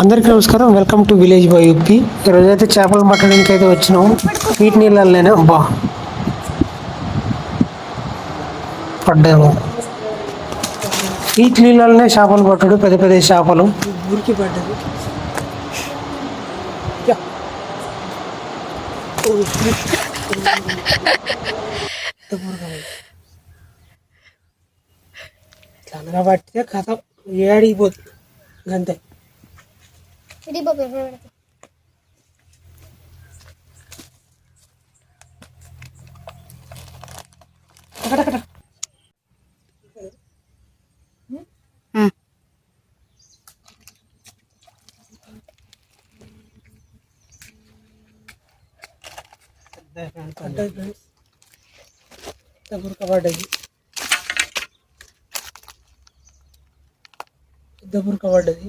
అందరికీ నమస్కారం. Welcome to village boy UP. ఈరోజైతే చేపలు పట్టడానికి అయితే వచ్చినాము. వీటి నీళ్ళల్లోనే అబ్బా పడ్డాము. వీటి నీళ్ళనే చేపలు పట్టుడు, పెద్ద పెద్ద చేపలు. ఊరికి పడ్డది. అనగా పట్టితే కథ ఏడిపోతుంది అంతే. పడ్డది పెద్ద బురక పడ్డది.